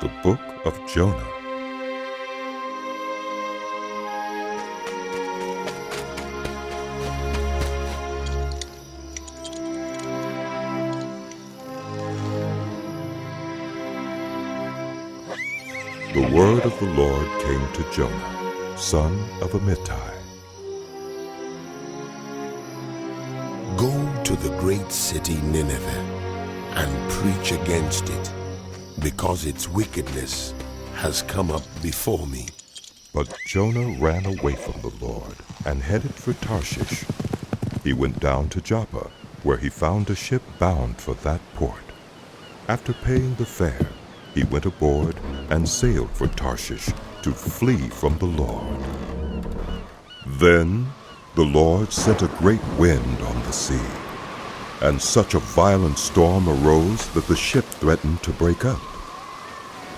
The Book of Jonah. The word of the Lord came to Jonah, son of Amittai. Go to the great city Nineveh and preach against it, because its wickedness has come up before me. But Jonah ran away from the Lord and headed for Tarshish. He went down to Joppa, where he found a ship bound for that port. After paying the fare, he went aboard and sailed for Tarshish to flee from the Lord. Then the Lord sent a great wind on the sea, and such a violent storm arose that the ship threatened to break up.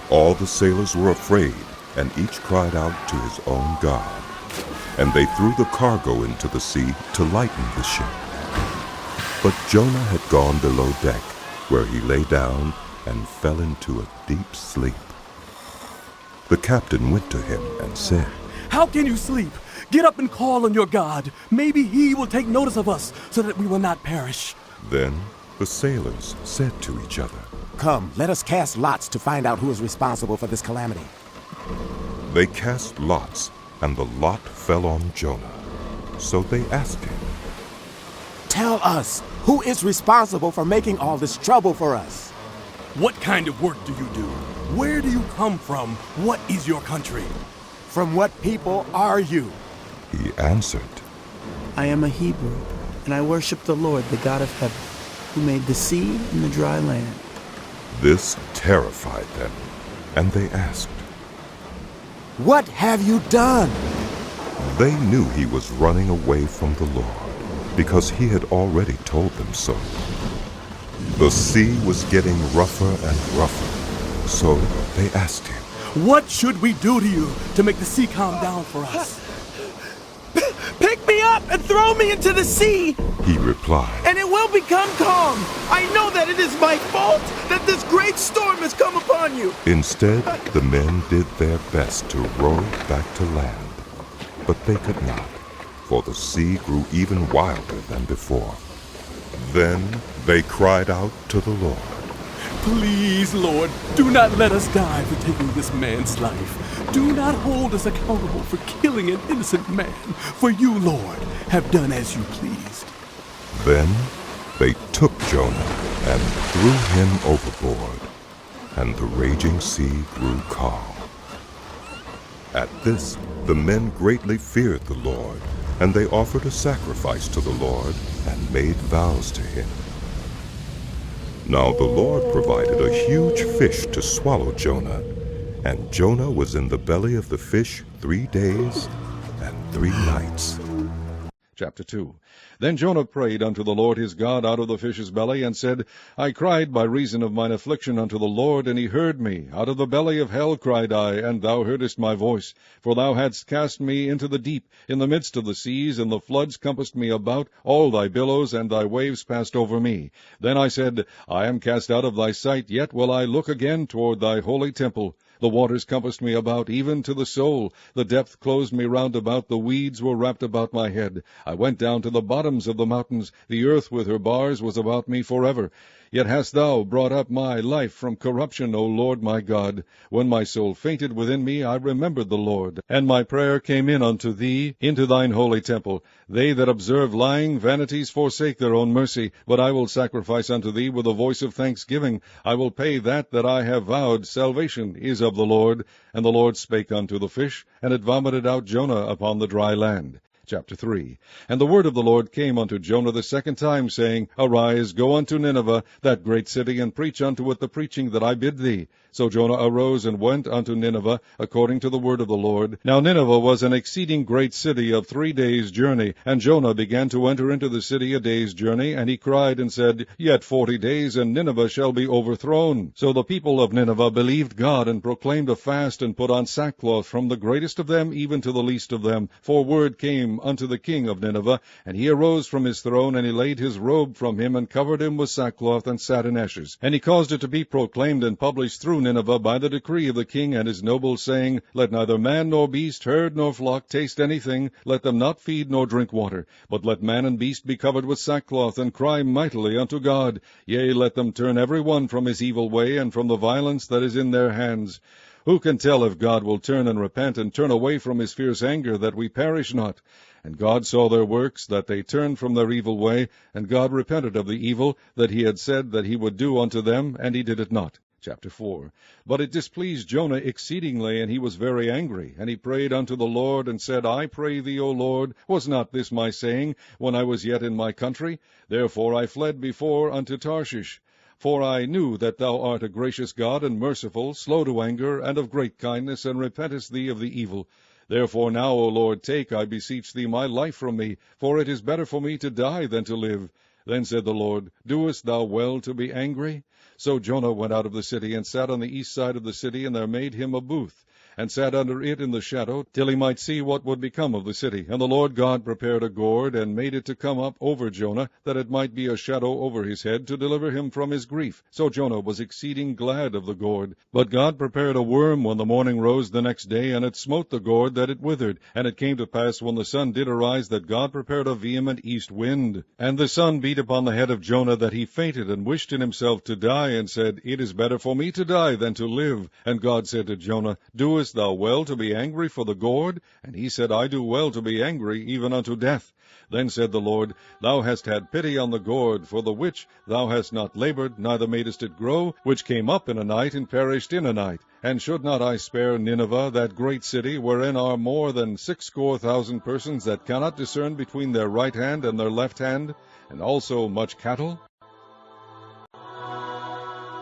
All the sailors were afraid, and each cried out to his own God, and they threw the cargo into the sea to lighten the ship. But Jonah had gone below deck, where he lay down and fell into a deep sleep. The captain went to him and said, "How can you sleep? Get up and call on your God. Maybe he will take notice of us so that we will not perish." Then the sailors said to each other, "Come, let us cast lots to find out who is responsible for this calamity." They cast lots, and the lot fell on Jonah. So they asked him, "Tell us, who is responsible for making all this trouble for us?" "What kind of work do you do? Where do you come from? What is your country?" "From what people are you?" He answered, I am a Hebrew, and I worship the Lord, the God of heaven, who made the sea and the dry land. This terrified them, and they asked, "What have you done?" They knew he was running away from the Lord, because he had already told them so. The sea was getting rougher and rougher, so they asked him, "What should we do to you to make the sea calm down for us?" Pick me up and throw me into the sea, he replied. and it will become calm. I know that it is my fault that this great storm has come upon you. Instead, the men did their best to row back to land, but they could not, for the sea grew even wilder than before. Then they cried out to the Lord, "Please, Lord, do not let us die for taking this man's life. Do not hold us accountable for killing an innocent man, for you, Lord, have done as you pleased." Then they took Jonah and threw him overboard, and the raging sea grew calm. At this, the men greatly feared the Lord, and they offered a sacrifice to the Lord and made vows to him. Now the Lord provided a huge fish to swallow Jonah, and Jonah was in the belly of the fish 3 days and 3 nights. Chapter 2. Then Jonah prayed unto the Lord his God out of the fish's belly, and said, I cried by reason of mine affliction unto the Lord, and he heard me. Out of the belly of hell cried I, and thou heardest my voice. For thou hadst cast me into the deep, in the midst of the seas, and the floods compassed me about, all thy billows and thy waves passed over me. Then I said, I am cast out of thy sight, yet will I look again toward thy holy temple. The waters compassed me about, even to the soul. The depth closed me round about. The weeds were wrapped about my head. I went down to the bottoms of the mountains. The earth with her bars was about me forever. Yet hast thou brought up my life from corruption, O Lord my God. When my soul fainted within me, I remembered the Lord, and my prayer came in unto thee, into thine holy temple. They that observe lying vanities forsake their own mercy, but I will sacrifice unto thee with a voice of thanksgiving. I will pay that I have vowed. Salvation is of the Lord. And the Lord spake unto the fish, and it vomited out Jonah upon the dry land. Chapter 3. And the word of the Lord came unto Jonah the second time, saying, Arise, go unto Nineveh, that great city, and preach unto it the preaching that I bid thee. So Jonah arose and went unto Nineveh, according to the word of the Lord. Now Nineveh was an exceeding great city of 3 days' journey. And Jonah began to enter into the city a day's journey, and he cried and said, Yet 40 days, and Nineveh shall be overthrown. So the people of Nineveh believed God, and proclaimed a fast, and put on sackcloth, from the greatest of them even to the least of them. For word came him unto the king of Nineveh. And he arose from his throne, and he laid his robe from him, and covered him with sackcloth, and sat in ashes. And he caused it to be proclaimed and published through Nineveh by the decree of the king and his nobles, saying, Let neither man nor beast, herd nor flock taste anything, let them not feed nor drink water, but let man and beast be covered with sackcloth, and cry mightily unto God. Yea, let them turn every one from his evil way, and from the violence that is in their hands. Who can tell if God will turn and repent, and turn away from his fierce anger, that we perish not? And God saw their works, that they turned from their evil way, and God repented of the evil that he had said that he would do unto them, and he did it not. Chapter 4. But it displeased Jonah exceedingly, and he was very angry. And he prayed unto the Lord, and said, I pray thee, O Lord, was not this my saying, when I was yet in my country? Therefore I fled before unto Tarshish. For I knew that thou art a gracious God, and merciful, slow to anger, and of great kindness, and repentest thee of the evil. Therefore now, O Lord, take, I beseech thee, my life from me, for it is better for me to die than to live. Then said the Lord, Doest thou well to be angry? So Jonah went out of the city, and sat on the east side of the city, and there made him a booth, and sat under it in the shadow, till he might see what would become of the city. And the Lord God prepared a gourd, and made it to come up over Jonah, that it might be a shadow over his head, to deliver him from his grief. So Jonah was exceeding glad of the gourd. But God prepared a worm when the morning rose the next day, and it smote the gourd, that it withered. And it came to pass, when the sun did arise, that God prepared a vehement east wind. And the sun beat upon the head of Jonah, that he fainted, and wished in himself to die, and said, It is better for me to die than to live. And God said to Jonah, Doest thou well to be angry for the gourd? And he said, I do well to be angry, even unto death. Then said the Lord, Thou hast had pity on the gourd, for the which thou hast not labored, neither madest it grow, which came up in a night, and perished in a night. And should not I spare Nineveh, that great city, wherein are more than 60,000 persons that cannot discern between their right hand and their left hand, and also much cattle?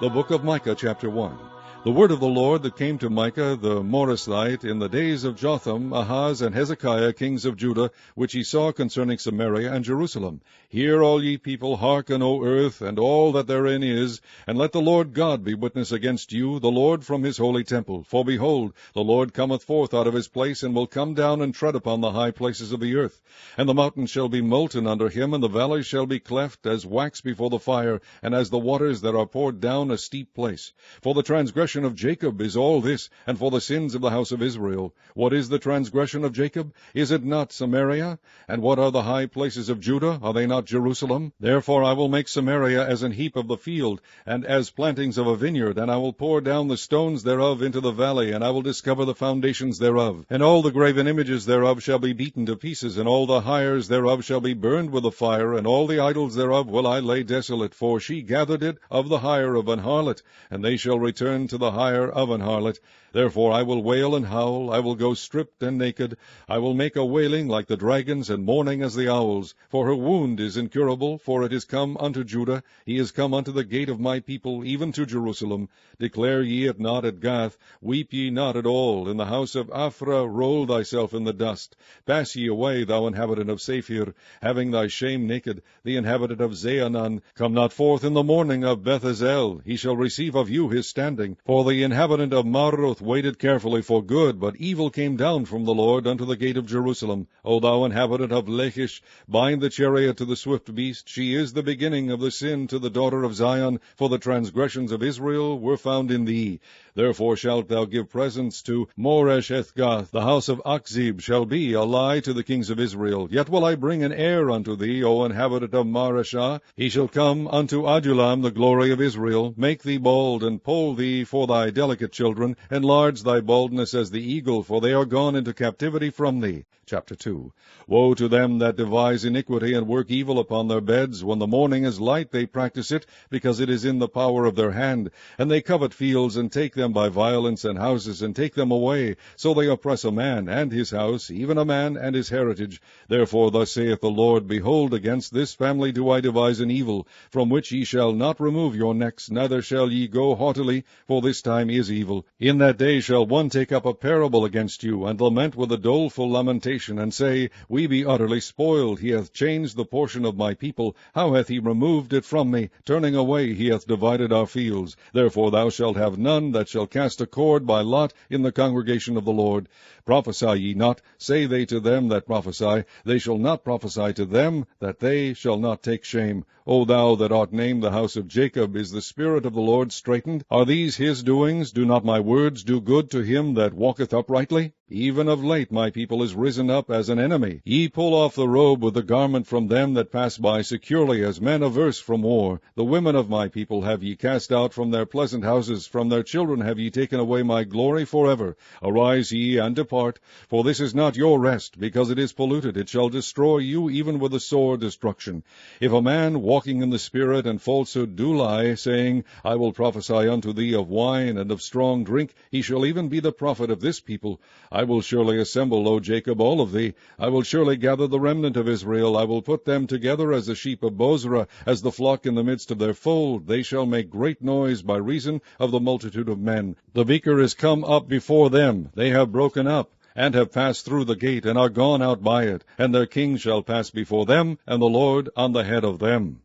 The book of Micah, chapter 1. The word of the Lord that came to Micah the Morasthite in the days of Jotham, Ahaz, and Hezekiah, kings of Judah, which he saw concerning Samaria and Jerusalem. Hear, all ye people, hearken, O earth, and all that therein is, and let the Lord God be witness against you, the Lord from his holy temple. For behold, the Lord cometh forth out of his place, and will come down and tread upon the high places of the earth. And the mountains shall be molten under him, and the valleys shall be cleft as wax before the fire, and as the waters that are poured down a steep place. For the transgression of Jacob is all this, and for the sins of the house of Israel. What is the transgression of Jacob? Is it not Samaria? And what are the high places of Judah? Are they not Jerusalem? Therefore I will make Samaria as an heap of the field, and as plantings of a vineyard, and I will pour down the stones thereof into the valley, and I will discover the foundations thereof. And all the graven images thereof shall be beaten to pieces, and all the hires thereof shall be burned with the fire, and all the idols thereof will I lay desolate, for she gathered it of the hire of an harlot, and they shall return to the hire of an harlot. Therefore I will wail and howl, I will go stripped and naked, I will make a wailing like the dragons, and mourning as the owls. For her wound is incurable, for it is come unto Judah, he is come unto the gate of my people, even to Jerusalem. Declare ye it not at Gath, weep ye not at all. In the house of Aphrah roll thyself in the dust. Pass ye away, thou inhabitant of Saphir, having thy shame naked, the inhabitant of Zaanan. Come not forth in the morning of Beth-ezel, he shall receive of you his standing. For the inhabitant of Maroth waited carefully for good, but evil came down from the Lord unto the gate of Jerusalem. O thou inhabitant of Lachish, bind the chariot to the swift beast. She is the beginning of the sin to the daughter of Zion, for the transgressions of Israel were found in thee. Therefore shalt thou give presents to Moresh-eth-gath. The house of Achzib shall be a lie to the kings of Israel. Yet will I bring an heir unto thee, O inhabitant of Mareshah. He shall come unto Adullam, the glory of Israel. Make thee bald, and poll thee for thy delicate children. Enlarge thy baldness as the eagle, for they are gone into captivity from thee. Chapter 2. Woe to them that devise iniquity and work evil upon their beds. When the morning is light they practice it, because it is in the power of their hand. And they covet fields, and take them by violence, and houses, and take them away. So they oppress a man and his house, even a man and his heritage. Therefore thus saith the Lord, Behold, against this family do I devise an evil, from which ye shall not remove your necks, neither shall ye go haughtily, for this time is evil. In that day shall one take up a parable against you, and lament with a doleful lamentation, and say, We be utterly spoiled. He hath changed the portion of my people. How hath he removed it from me? Turning away he hath divided our fields. Therefore thou shalt have none that shall cast a cord by lot in the congregation of the Lord. Prophesy ye not, say they to them that prophesy. They shall not prophesy to them, that they shall not take shame. O thou that art named the house of Jacob, is the Spirit of the Lord straitened? Are these his doings? Do not my words do good to him that walketh uprightly? Even of late my people is risen up as an enemy. Ye pull off the robe with the garment from them that pass by securely, as men averse from war. The women of my people have ye cast out from their pleasant houses. From their children have ye taken away my glory forever. Arise ye and depart, for this is not your rest, because it is polluted. It shall destroy you even with a sore destruction. If a man walking in the Spirit and falsehood do lie, saying, I will prophesy unto thee of wine and of strong drink, he shall even be the prophet of this people. I will surely assemble, O Jacob, all of thee. I will surely gather the remnant of Israel. I will put them together as the sheep of Bozrah, as the flock in the midst of their fold. They shall make great noise by reason of the multitude of men. The beaker is come up before them. They have broken up, and have passed through the gate, and are gone out by it. And their king shall pass before them, and the Lord on the head of them.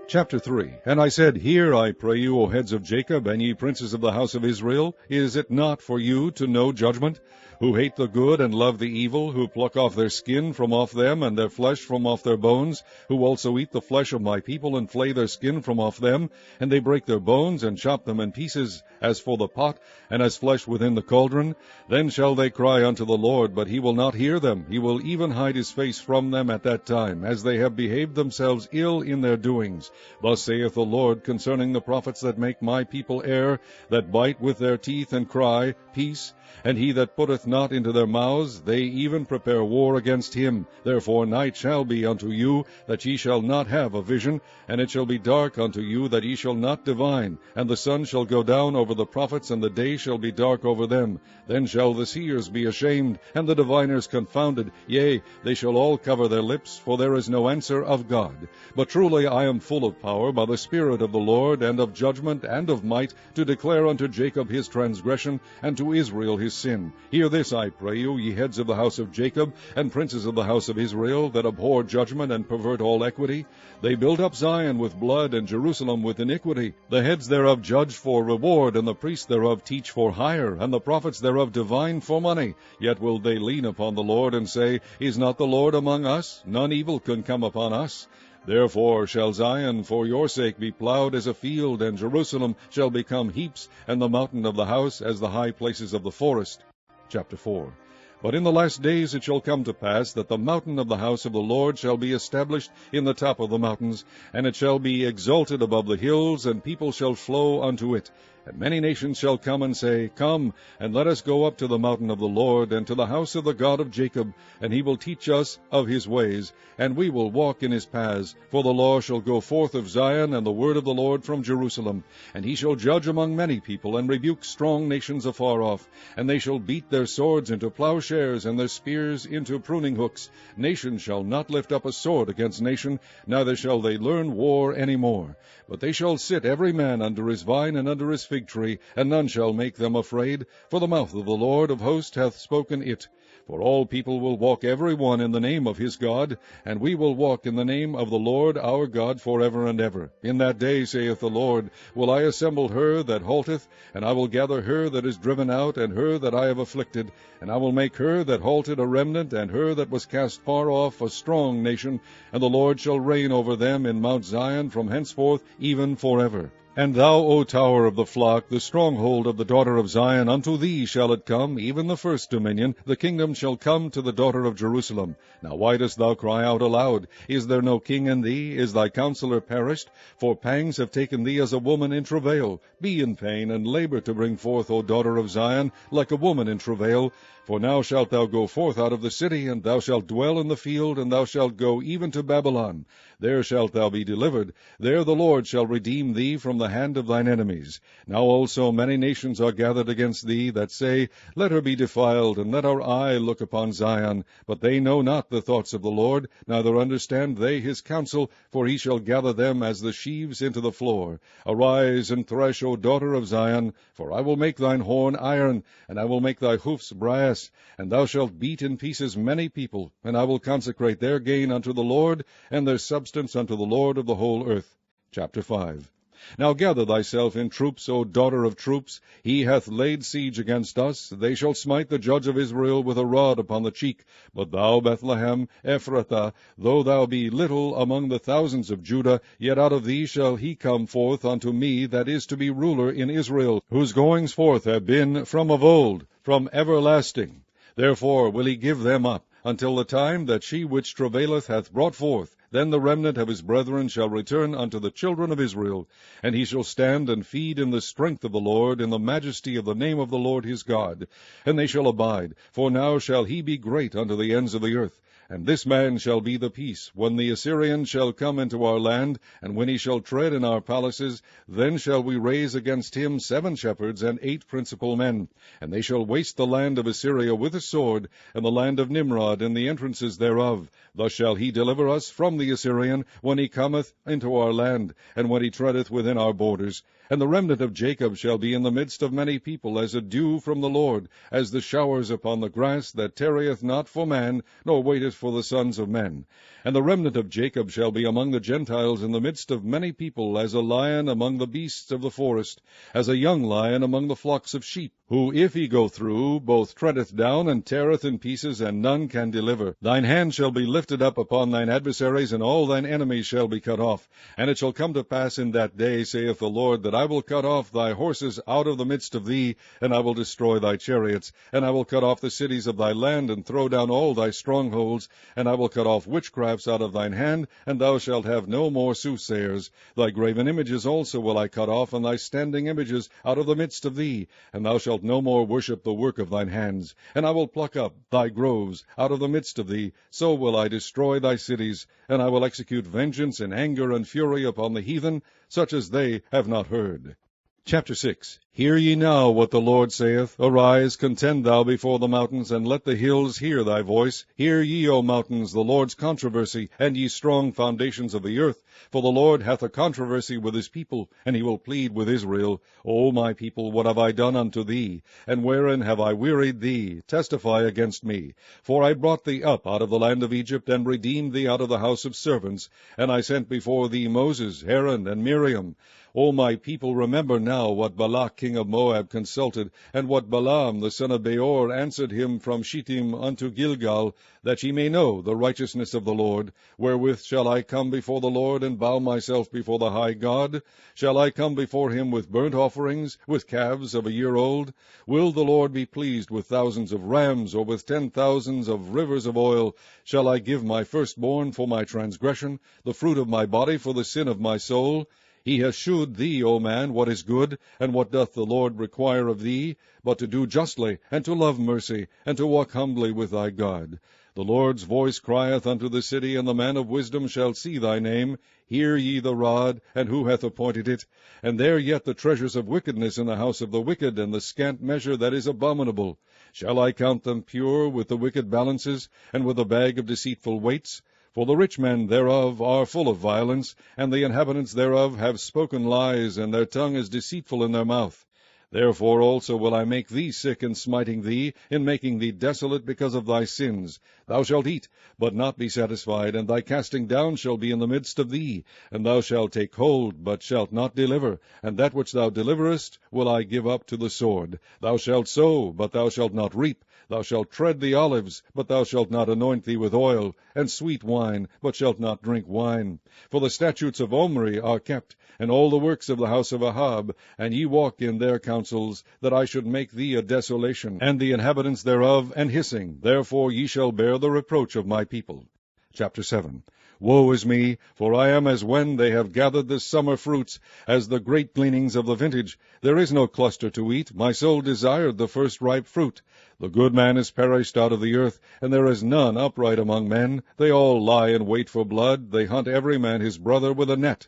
Chapter 3. And I said, Hear, I pray you, O heads of Jacob, and ye princes of the house of Israel. Is it not for you to know judgment? Who hate the good and love the evil, who pluck off their skin from off them, and their flesh from off their bones, who also eat the flesh of my people, and flay their skin from off them, and they break their bones, and chop them in pieces, as for the pot, and as flesh within the cauldron. Then shall they cry unto the Lord, but he will not hear them. He will even hide his face from them at that time, as they have behaved themselves ill in their doings. Thus saith the Lord concerning the prophets that make my people err, that bite with their teeth, and cry, Peace. And he that putteth not into their mouths, they even prepare war against him. Therefore night shall be unto you, that ye shall not have a vision, and it shall be dark unto you, that ye shall not divine. And the sun shall go down over the prophets, and the day shall be dark over them. Then shall the seers be ashamed, and the diviners confounded. Yea, they shall all cover their lips, for there is no answer of God. But truly I am full of power by the Spirit of the Lord, and of judgment, and of might, to declare unto Jacob his transgression, and to Israel his sin. Hear this, I pray you, ye heads of the house of Jacob, and princes of the house of Israel, that abhor judgment, and pervert all equity. They build up Zion with blood, and Jerusalem with iniquity. The heads thereof judge for reward, and the priests thereof teach for hire, and the prophets thereof divine for money. Yet will they lean upon the Lord, and say, Is not the Lord among us? None evil can come upon us. Therefore shall Zion for your sake be plowed as a field, and Jerusalem shall become heaps, and the mountain of the house as the high places of the forest. Chapter 4. But in the last days it shall come to pass that the mountain of the house of the Lord shall be established in the top of the mountains, and it shall be exalted above the hills, and people shall flow unto it. And many nations shall come and say, Come, and let us go up to the mountain of the Lord, and to the house of the God of Jacob, and he will teach us of his ways, and we will walk in his paths. For the law shall go forth of Zion, and the word of the Lord from Jerusalem. And he shall judge among many people, and rebuke strong nations afar off. And they shall beat their swords into plowshares, and their spears into pruning hooks. Nation shall not lift up a sword against nation, neither shall they learn war any more. But they shall sit every man under his vine and under his fig tree, and none shall make them afraid, for the mouth of the Lord of hosts hath spoken it. For all people will walk every one in the name of his God, and we will walk in the name of the Lord our God forever and ever. In that day, saith the Lord, will I assemble her that halteth, and I will gather her that is driven out, and her that I have afflicted, and I will make her that halted a remnant, and her that was cast far off a strong nation, and the Lord shall reign over them in Mount Zion from henceforth even forever. And thou, O tower of the flock, the stronghold of the daughter of Zion, unto thee shall it come, even the first dominion. The kingdom shall come to the daughter of Jerusalem. Now why dost thou cry out aloud? Is there no king in thee? Is thy counselor perished? For pangs have taken thee as a woman in travail. Be in pain, and labor to bring forth, O daughter of Zion, like a woman in travail. For now shalt thou go forth out of the city, and thou shalt dwell in the field, and thou shalt go even to Babylon. There shalt thou be delivered. There the Lord shall redeem thee from the the hand of thine enemies. Now also many nations are gathered against thee, that say, Let her be defiled, and let our eye look upon Zion. But they know not the thoughts of the Lord, neither understand they his counsel, for he shall gather them as the sheaves into the floor. Arise and thresh, O daughter of Zion, for I will make thine horn iron, and I will make thy hoofs brass, and thou shalt beat in pieces many people, and I will consecrate their gain unto the Lord, and their substance unto the Lord of the whole earth. Chapter 5. Now gather thyself in troops, O daughter of troops. He hath laid siege against us. They shall smite the judge of Israel with a rod upon the cheek. But thou, Bethlehem, Ephrathah, though thou be little among the thousands of Judah, yet out of thee shall he come forth unto me that is to be ruler in Israel, whose goings forth have been from of old, from everlasting. Therefore will he give them up, until the time that she which travaileth hath brought forth. Then the remnant of his brethren shall return unto the children of Israel, and he shall stand and feed in the strength of the Lord, in the majesty of the name of the Lord his God. And they shall abide, for now shall he be great unto the ends of the earth. And this man shall be the peace, when the Assyrian shall come into our land, and when he shall tread in our palaces, then shall we raise against him 7 shepherds and 8 principal men. And they shall waste the land of Assyria with a sword, and the land of Nimrod and the entrances thereof. Thus shall he deliver us from the Assyrian, when he cometh into our land, and when he treadeth within our borders. And the remnant of Jacob shall be in the midst of many people, as a dew from the Lord, as the showers upon the grass, that tarrieth not for man, nor waiteth for the sons of men. And the remnant of Jacob shall be among the Gentiles in the midst of many people, as a lion among the beasts of the forest, as a young lion among the flocks of sheep, who, if he go through, both treadeth down and teareth in pieces, and none can deliver. Thine hand shall be lifted up upon thine adversaries, and all thine enemies shall be cut off. And it shall come to pass in that day, saith the Lord, that I will cut off thy horses out of the midst of thee, and I will destroy thy chariots, and I will cut off the cities of thy land, and throw down all thy strongholds, and I will cut off witchcrafts out of thine hand, and thou shalt have no more soothsayers. Thy graven images also will I cut off, and thy standing images out of the midst of thee, and thou shalt no more worship the work of thine hands. And I will pluck up thy groves out of the midst of thee, so will I destroy thy cities, and I will execute vengeance in anger and fury upon the heathen, such as they have not heard. Chapter 6. Hear ye now what the Lord saith. Arise, contend thou before the mountains, and let the hills hear thy voice. Hear ye, O mountains, the Lord's controversy, and ye strong foundations of the earth. For the Lord hath a controversy with his people, and he will plead with Israel. O my people, what have I done unto thee? And wherein have I wearied thee? Testify against me. For I brought thee up out of the land of Egypt, and redeemed thee out of the house of servants. And I sent before thee Moses, Aaron, and Miriam. O my people, remember now what Balak king of Moab consulted, and what Balaam the son of Beor answered him from Shittim unto Gilgal, that ye may know the righteousness of the Lord. Wherewith shall I come before the Lord, and bow myself before the high God? Shall I come before him with burnt offerings, with calves of a year old? Will the Lord be pleased with thousands of rams, or with 10,000s of rivers of oil? Shall I give my firstborn for my transgression, the fruit of my body for the sin of my soul? He hath shewed thee, O man, what is good, and what doth the Lord require of thee, but to do justly, and to love mercy, and to walk humbly with thy God. The Lord's voice crieth unto the city, and the man of wisdom shall see thy name. Hear ye the rod, and who hath appointed it? And there yet the treasures of wickedness in the house of the wicked, and the scant measure that is abominable. Shall I count them pure with the wicked balances, and with the bag of deceitful weights? For the rich men thereof are full of violence, and the inhabitants thereof have spoken lies, and their tongue is deceitful in their mouth. Therefore also will I make thee sick in smiting thee, in making thee desolate because of thy sins. Thou shalt eat, but not be satisfied, and thy casting down shall be in the midst of thee. And thou shalt take hold, but shalt not deliver, and that which thou deliverest will I give up to the sword. Thou shalt sow, but thou shalt not reap. Thou shalt tread the olives, but thou shalt not anoint thee with oil, and sweet wine, but shalt not drink wine. For the statutes of Omri are kept, and all the works of the house of Ahab, and ye walk in their counsels, that I should make thee a desolation, and the inhabitants thereof an hissing. Therefore ye shall bear the reproach of my people. Chapter 7. Woe is me, for I am as when they have gathered the summer fruits, as the great gleanings of the vintage. There is no cluster to eat. My soul desired the first ripe fruit. The good man is perished out of the earth, and there is none upright among men. They all lie in wait for blood. They hunt every man his brother with a net.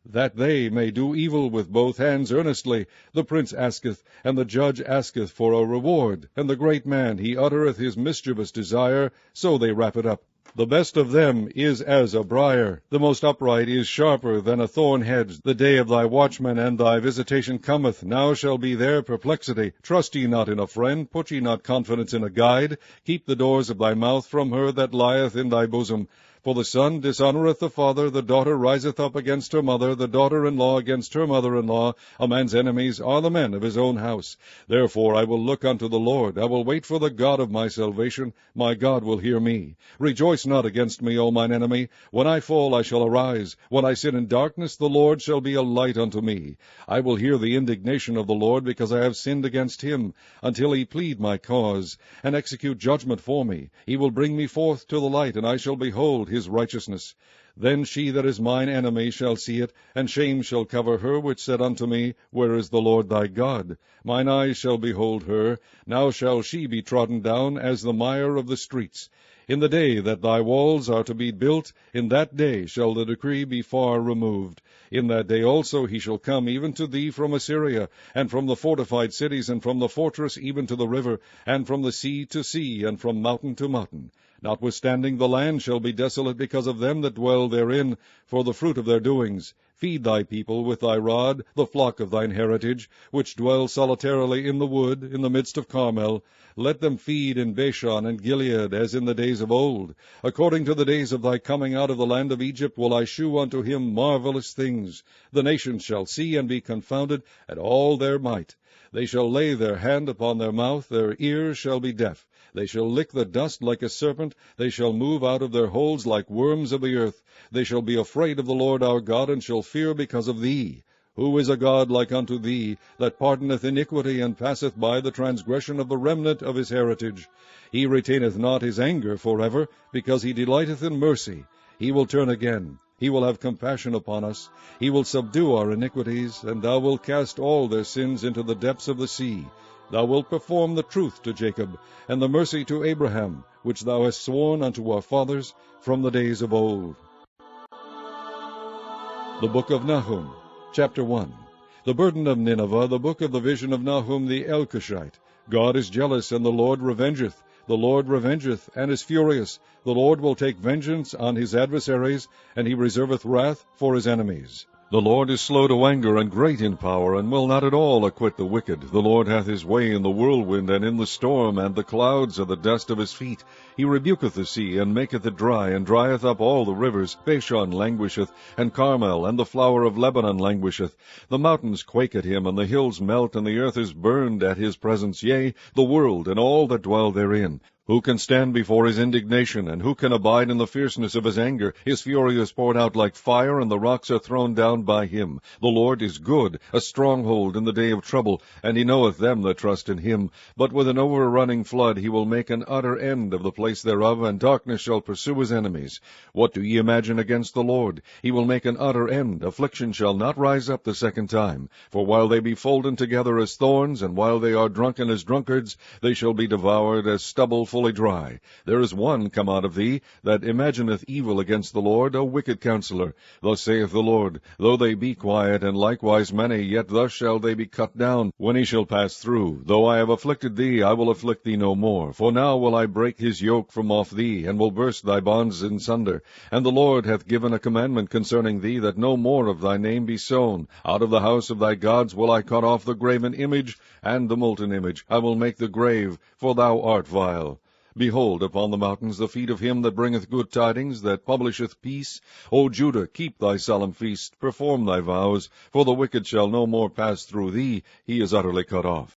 that they may do evil with both hands earnestly. The prince asketh, and the judge asketh for a reward, and the great man, he uttereth his mischievous desire, so they wrap it up. The best of them is as a briar, the most upright is sharper than a thorn hedge. The day of thy watchman and thy visitation cometh, now shall be their perplexity. Trust ye not in a friend, put ye not confidence in a guide. Keep the doors of thy mouth from her that lieth in thy bosom. For the son dishonoureth the father, the daughter riseth up against her mother, the daughter-in-law against her mother-in-law. A man's enemies are the men of his own house. Therefore I will look unto the Lord, I will wait for the God of my salvation. My God will hear me. Rejoice not against me, O mine enemy. When I fall I shall arise. When I sit in darkness, the Lord shall be a light unto me. I will hear the indignation of the Lord, because I have sinned against him, until he plead my cause, and execute judgment for me. He will bring me forth to the light, and I shall behold his righteousness. Then she that is mine enemy shall see it, and shame shall cover her which said unto me, Where is the Lord thy God? Mine eyes shall behold her. Now shall she be trodden down as the mire of the streets. In the day that thy walls are to be built, in that day shall the decree be far removed. In that day also he shall come even to thee from Assyria, and from the fortified cities, and from the fortress even to the river, and from the sea to sea, and from mountain to mountain. Notwithstanding the land shall be desolate because of them that dwell therein, for the fruit of their doings. Feed thy people with thy rod, the flock of thine heritage, which dwell solitarily in the wood, in the midst of Carmel. Let them feed in Bashan and Gilead, as in the days of old. According to the days of thy coming out of the land of Egypt will I shew unto him marvelous things. The nations shall see and be confounded at all their might. They shall lay their hand upon their mouth, their ears shall be deaf. They shall lick the dust like a serpent, they shall move out of their holes like worms of the earth. They shall be afraid of the Lord our God, and shall fear because of thee. Who is a God like unto thee, that pardoneth iniquity, and passeth by the transgression of the remnant of his heritage? He retaineth not his anger forever, because he delighteth in mercy. He will turn again. He will have compassion upon us. He will subdue our iniquities, and thou wilt cast all their sins into the depths of the sea. Thou wilt perform the truth to Jacob, and the mercy to Abraham, which thou hast sworn unto our fathers from the days of old. The Book of Nahum, Chapter 1. The burden of Nineveh, the book of the vision of Nahum the Elkoshite. God is jealous, and the Lord revengeth. The Lord revengeth, and is furious. The Lord will take vengeance on his adversaries, and he reserveth wrath for his enemies. The Lord is slow to anger, and great in power, and will not at all acquit the wicked. The Lord hath his way in the whirlwind, and in the storm, and the clouds are the dust of his feet. He rebuketh the sea, and maketh it dry, and drieth up all the rivers. Bashan languisheth, and Carmel, and the flower of Lebanon languisheth. The mountains quake at him, and the hills melt, and the earth is burned at his presence, yea, the world, and all that dwell therein. Who can stand before his indignation, and who can abide in the fierceness of his anger? His fury is poured out like fire, and the rocks are thrown down by him. The Lord is good, a stronghold in the day of trouble, and he knoweth them that trust in him. But with an overrunning flood he will make an utter end of the place thereof, and darkness shall pursue his enemies. What do ye imagine against the Lord? He will make an utter end. Affliction shall not rise up the second time. For while they be folden together as thorns, and while they are drunken as drunkards, they shall be devoured as stubble fully dry. There is one come out of thee that imagineth evil against the Lord, a wicked counselor. Thus saith the Lord, though they be quiet, and likewise many, yet thus shall they be cut down, when he shall pass through. Though I have afflicted thee, I will afflict thee no more. For now will I break his yoke from off thee, and will burst thy bonds in sunder. And the Lord hath given a commandment concerning thee, that no more of thy name be sown. Out of the house of thy gods will I cut off the graven image, and the molten image. I will make the grave, for thou art vile. Behold, upon the mountains the feet of him that bringeth good tidings, that publisheth peace. O Judah, keep thy solemn feast, perform thy vows, for the wicked shall no more pass through thee, he is utterly cut off.